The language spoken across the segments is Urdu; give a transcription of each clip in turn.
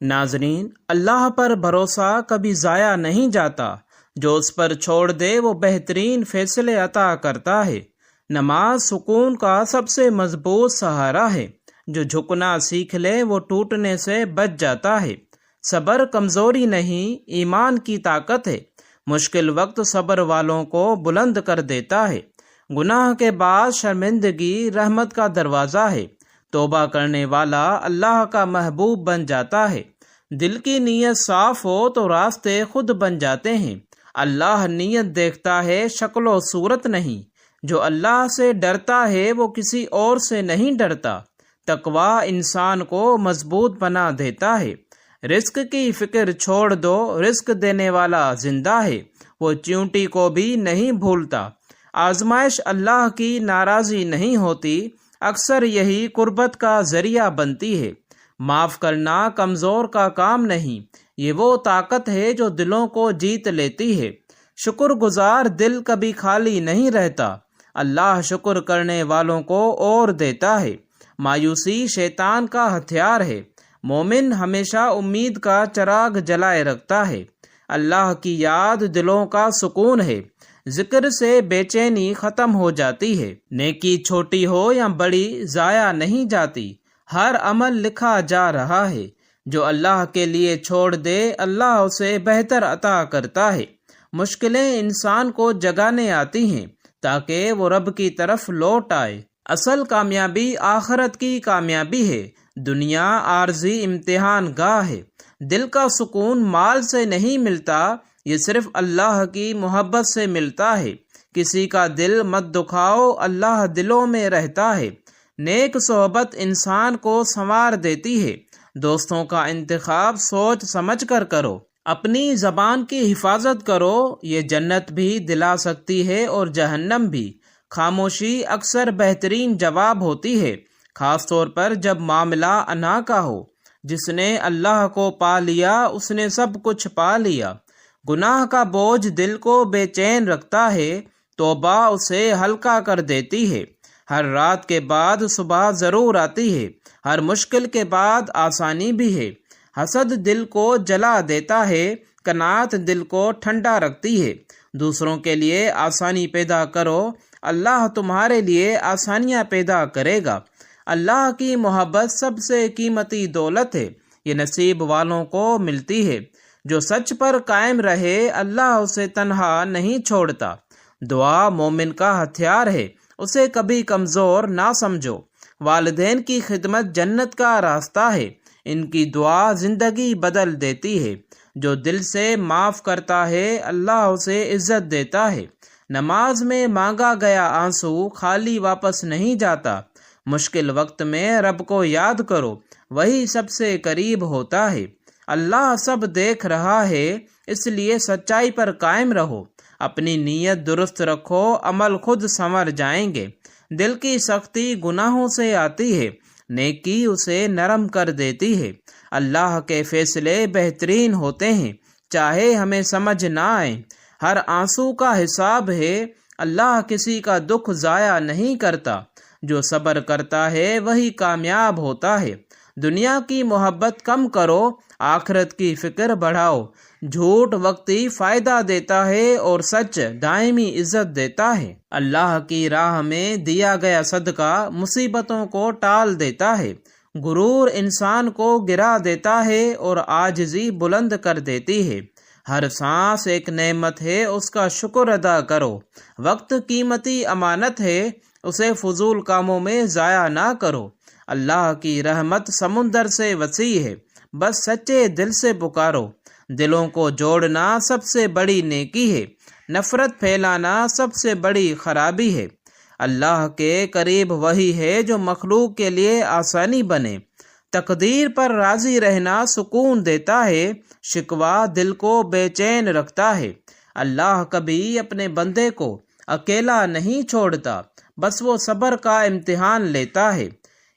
ناظرین، اللہ پر بھروسہ کبھی ضائع نہیں جاتا۔ جو اس پر چھوڑ دے وہ بہترین فیصلے عطا کرتا ہے۔ نماز سکون کا سب سے مضبوط سہارا ہے۔ جو جھکنا سیکھ لے وہ ٹوٹنے سے بچ جاتا ہے۔ صبر کمزوری نہیں، ایمان کی طاقت ہے۔ مشکل وقت صبر والوں کو بلند کر دیتا ہے۔ گناہ کے بعد شرمندگی رحمت کا دروازہ ہے۔ توبہ کرنے والا اللہ کا محبوب بن جاتا ہے۔ دل کی نیت صاف ہو تو راستے خود بن جاتے ہیں۔ اللہ نیت دیکھتا ہے، شکل و صورت نہیں۔ جو اللہ سے ڈرتا ہے وہ کسی اور سے نہیں ڈرتا۔ تقوی انسان کو مضبوط بنا دیتا ہے۔ رزق کی فکر چھوڑ دو، رزق دینے والا زندہ ہے، وہ چیونٹی کو بھی نہیں بھولتا۔ آزمائش اللہ کی ناراضی نہیں ہوتی، اکثر یہی قربت کا ذریعہ بنتی ہے۔ معاف کرنا کمزور کا کام نہیں، یہ وہ طاقت ہے جو دلوں کو جیت لیتی ہے۔ شکر گزار دل کبھی خالی نہیں رہتا۔ اللہ شکر کرنے والوں کو اور دیتا ہے۔ مایوسی شیطان کا ہتھیار ہے۔ مومن ہمیشہ امید کا چراغ جلائے رکھتا ہے۔ اللہ کی یاد دلوں کا سکون ہے۔ ذکر سے بے چینی ختم ہو جاتی ہے۔ نیکی چھوٹی ہو یا بڑی ضائع نہیں جاتی، ہر عمل لکھا جا رہا ہے۔ جو اللہ کے لیے چھوڑ دے اللہ اسے بہتر عطا کرتا ہے۔ مشکلیں انسان کو جگانے آتی ہیں تاکہ وہ رب کی طرف لوٹ آئے۔ اصل کامیابی آخرت کی کامیابی ہے۔ دنیا عارضی امتحان گاہ ہے۔ دل کا سکون مال سے نہیں ملتا، یہ صرف اللہ کی محبت سے ملتا ہے۔ کسی کا دل مت دکھاؤ، اللہ دلوں میں رہتا ہے۔ نیک صحبت انسان کو سنوار دیتی ہے۔ دوستوں کا انتخاب سوچ سمجھ کر کرو۔ اپنی زبان کی حفاظت کرو، یہ جنت بھی دلا سکتی ہے اور جہنم بھی۔ خاموشی اکثر بہترین جواب ہوتی ہے، خاص طور پر جب معاملہ انا کا ہو۔ جس نے اللہ کو پا لیا اس نے سب کچھ پا لیا۔ گناہ کا بوجھ دل کو بے چین رکھتا ہے، توبہ اسے ہلکا کر دیتی ہے۔ ہر رات کے بعد صبح ضرور آتی ہے، ہر مشکل کے بعد آسانی بھی ہے۔ حسد دل کو جلا دیتا ہے، قناعت دل کو ٹھنڈا رکھتی ہے۔ دوسروں کے لیے آسانی پیدا کرو، اللہ تمہارے لیے آسانیاں پیدا کرے گا۔ اللہ کی محبت سب سے قیمتی دولت ہے، یہ نصیب والوں کو ملتی ہے۔ جو سچ پر قائم رہے اللہ اسے تنہا نہیں چھوڑتا۔ دعا مومن کا ہتھیار ہے، اسے کبھی کمزور نہ سمجھو۔ والدین کی خدمت جنت کا راستہ ہے، ان کی دعا زندگی بدل دیتی ہے۔ جو دل سے معاف کرتا ہے اللہ اسے عزت دیتا ہے۔ نماز میں مانگا گیا آنسو خالی واپس نہیں جاتا۔ مشکل وقت میں رب کو یاد کرو، وہی سب سے قریب ہوتا ہے۔ اللہ سب دیکھ رہا ہے، اس لیے سچائی پر قائم رہو۔ اپنی نیت درست رکھو، عمل خود سنور جائیں گے۔ دل کی سختی گناہوں سے آتی ہے، نیکی اسے نرم کر دیتی ہے۔ اللہ کے فیصلے بہترین ہوتے ہیں، چاہے ہمیں سمجھ نہ آئے۔ ہر آنسو کا حساب ہے، اللہ کسی کا دکھ ضائع نہیں کرتا۔ جو صبر کرتا ہے وہی کامیاب ہوتا ہے۔ دنیا کی محبت کم کرو، آخرت کی فکر بڑھاؤ۔ جھوٹ وقتی فائدہ دیتا ہے اور سچ دائمی عزت دیتا ہے۔ اللہ کی راہ میں دیا گیا صدقہ مصیبتوں کو ٹال دیتا ہے۔ غرور انسان کو گرا دیتا ہے اور عاجزی بلند کر دیتی ہے۔ ہر سانس ایک نعمت ہے، اس کا شکر ادا کرو۔ وقت قیمتی امانت ہے، اسے فضول کاموں میں ضائع نہ کرو۔ اللہ کی رحمت سمندر سے وسیع ہے، بس سچے دل سے پکارو۔ دلوں کو جوڑنا سب سے بڑی نیکی ہے، نفرت پھیلانا سب سے بڑی خرابی ہے۔ اللہ کے قریب وہی ہے جو مخلوق کے لیے آسانی بنے۔ تقدیر پر راضی رہنا سکون دیتا ہے، شکوہ دل کو بے چین رکھتا ہے۔ اللہ کبھی اپنے بندے کو اکیلا نہیں چھوڑتا، بس وہ صبر کا امتحان لیتا ہے۔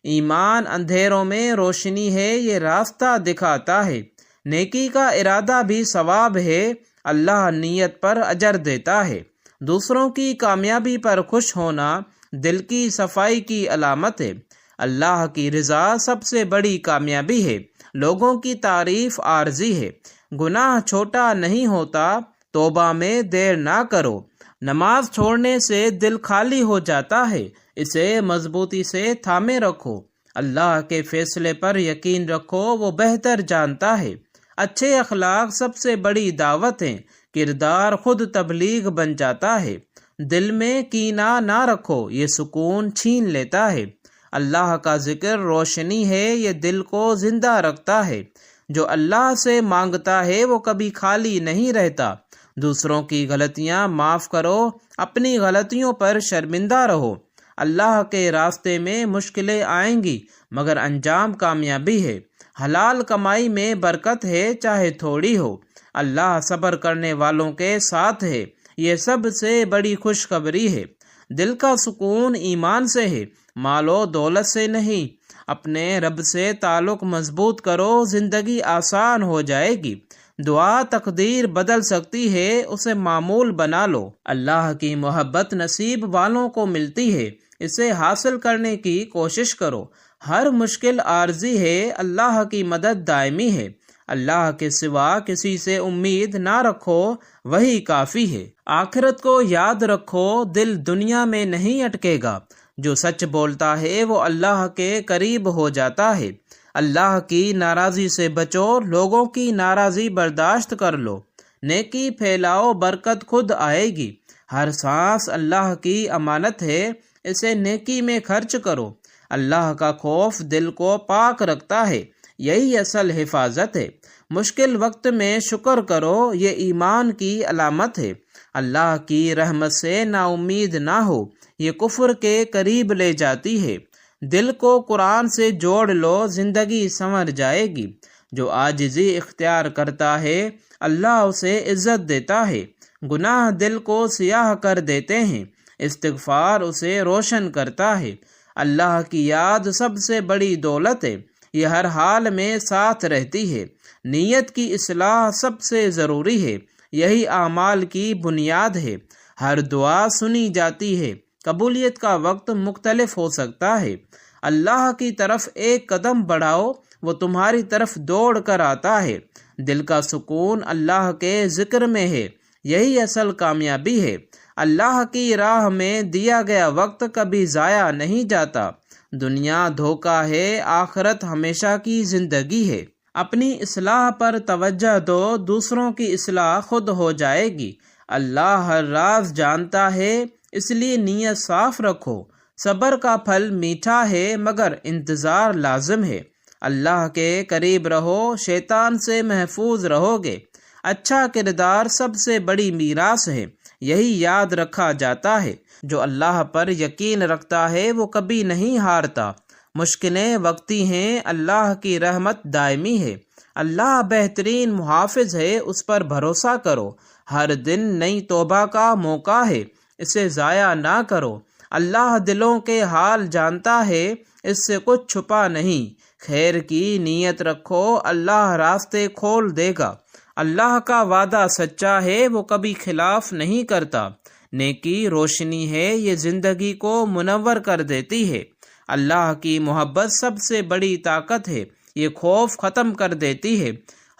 ایمان اندھیروں میں روشنی ہے، یہ راستہ دکھاتا ہے۔ نیکی کا ارادہ بھی ثواب ہے، اللہ نیت پر اجر دیتا ہے۔ دوسروں کی کامیابی پر خوش ہونا دل کی صفائی کی علامت ہے۔ اللہ کی رضا سب سے بڑی کامیابی ہے۔ لوگوں کی تعریف عارضی ہے۔ گناہ چھوٹا نہیں ہوتا، توبہ میں دیر نہ کرو۔ نماز چھوڑنے سے دل خالی ہو جاتا ہے، اسے مضبوطی سے تھامے رکھو۔ اللہ کے فیصلے پر یقین رکھو، وہ بہتر جانتا ہے۔ اچھے اخلاق سب سے بڑی دعوت ہیں، کردار خود تبلیغ بن جاتا ہے۔ دل میں کینہ نہ رکھو، یہ سکون چھین لیتا ہے۔ اللہ کا ذکر روشنی ہے، یہ دل کو زندہ رکھتا ہے۔ جو اللہ سے مانگتا ہے وہ کبھی خالی نہیں رہتا۔ دوسروں کی غلطیاں معاف کرو، اپنی غلطیوں پر شرمندہ رہو۔ اللہ کے راستے میں مشکلیں آئیں گی، مگر انجام کامیابی ہے۔ حلال کمائی میں برکت ہے، چاہے تھوڑی ہو۔ اللہ صبر کرنے والوں کے ساتھ ہے، یہ سب سے بڑی خوشخبری ہے۔ دل کا سکون ایمان سے ہے، مال و دولت سے نہیں۔ اپنے رب سے تعلق مضبوط کرو، زندگی آسان ہو جائے گی۔ دعا تقدیر بدل سکتی ہے، اسے معمول بنا لو۔ اللہ کی محبت نصیب والوں کو ملتی ہے، اسے حاصل کرنے کی کوشش کرو۔ ہر مشکل عارضی ہے، اللہ کی مدد دائمی ہے۔ اللہ کے سوا کسی سے امید نہ رکھو، وہی کافی ہے۔ آخرت کو یاد رکھو، دل دنیا میں نہیں اٹکے گا۔ جو سچ بولتا ہے وہ اللہ کے قریب ہو جاتا ہے۔ اللہ کی ناراضی سے بچو، لوگوں کی ناراضی برداشت کر لو۔ نیکی پھیلاؤ، برکت خود آئے گی۔ ہر سانس اللہ کی امانت ہے، اسے نیکی میں خرچ کرو۔ اللہ کا خوف دل کو پاک رکھتا ہے، یہی اصل حفاظت ہے۔ مشکل وقت میں شکر کرو، یہ ایمان کی علامت ہے۔ اللہ کی رحمت سے نا امید نہ ہو، یہ کفر کے قریب لے جاتی ہے۔ دل کو قرآن سے جوڑ لو، زندگی سنور جائے گی۔ جو عاجزی اختیار کرتا ہے، اللہ اسے عزت دیتا ہے۔ گناہ دل کو سیاہ کر دیتے ہیں، استغفار اسے روشن کرتا ہے۔ اللہ کی یاد سب سے بڑی دولت ہے، یہ ہر حال میں ساتھ رہتی ہے۔ نیت کی اصلاح سب سے ضروری ہے، یہی اعمال کی بنیاد ہے۔ ہر دعا سنی جاتی ہے، قبولیت کا وقت مختلف ہو سکتا ہے۔ اللہ کی طرف ایک قدم بڑھاؤ، وہ تمہاری طرف دوڑ کر آتا ہے۔ دل کا سکون اللہ کے ذکر میں ہے، یہی اصل کامیابی ہے۔ اللہ کی راہ میں دیا گیا وقت کبھی ضائع نہیں جاتا۔ دنیا دھوکہ ہے، آخرت ہمیشہ کی زندگی ہے۔ اپنی اصلاح پر توجہ دو، دوسروں کی اصلاح خود ہو جائے گی۔ اللہ ہر راز جانتا ہے، اس لیے نیت صاف رکھو۔ صبر کا پھل میٹھا ہے، مگر انتظار لازم ہے۔ اللہ کے قریب رہو، شیطان سے محفوظ رہو گے۔ اچھا کردار سب سے بڑی میراث ہے، یہی یاد رکھا جاتا ہے۔ جو اللہ پر یقین رکھتا ہے وہ کبھی نہیں ہارتا۔ مشکلیں وقتی ہیں، اللہ کی رحمت دائمی ہے۔ اللہ بہترین محافظ ہے، اس پر بھروسہ کرو۔ ہر دن نئی توبہ کا موقع ہے، اسے ضائع نہ کرو۔ اللہ دلوں کے حال جانتا ہے، اس سے کچھ چھپا نہیں۔ خیر کی نیت رکھو، اللہ راستے کھول دے گا۔ اللہ کا وعدہ سچا ہے، وہ کبھی خلاف نہیں کرتا۔ نیکی روشنی ہے، یہ زندگی کو منور کر دیتی ہے۔ اللہ کی محبت سب سے بڑی طاقت ہے، یہ خوف ختم کر دیتی ہے۔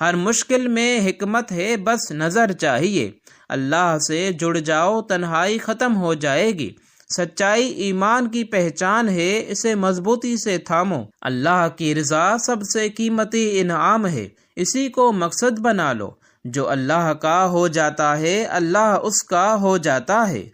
ہر مشکل میں حکمت ہے، بس نظر چاہیے۔ اللہ سے جڑ جاؤ، تنہائی ختم ہو جائے گی۔ سچائی ایمان کی پہچان ہے، اسے مضبوطی سے تھامو۔ اللہ کی رضا سب سے قیمتی انعام ہے، اسی کو مقصد بنا لو۔ جو اللہ کا ہو جاتا ہے، اللہ اس کا ہو جاتا ہے۔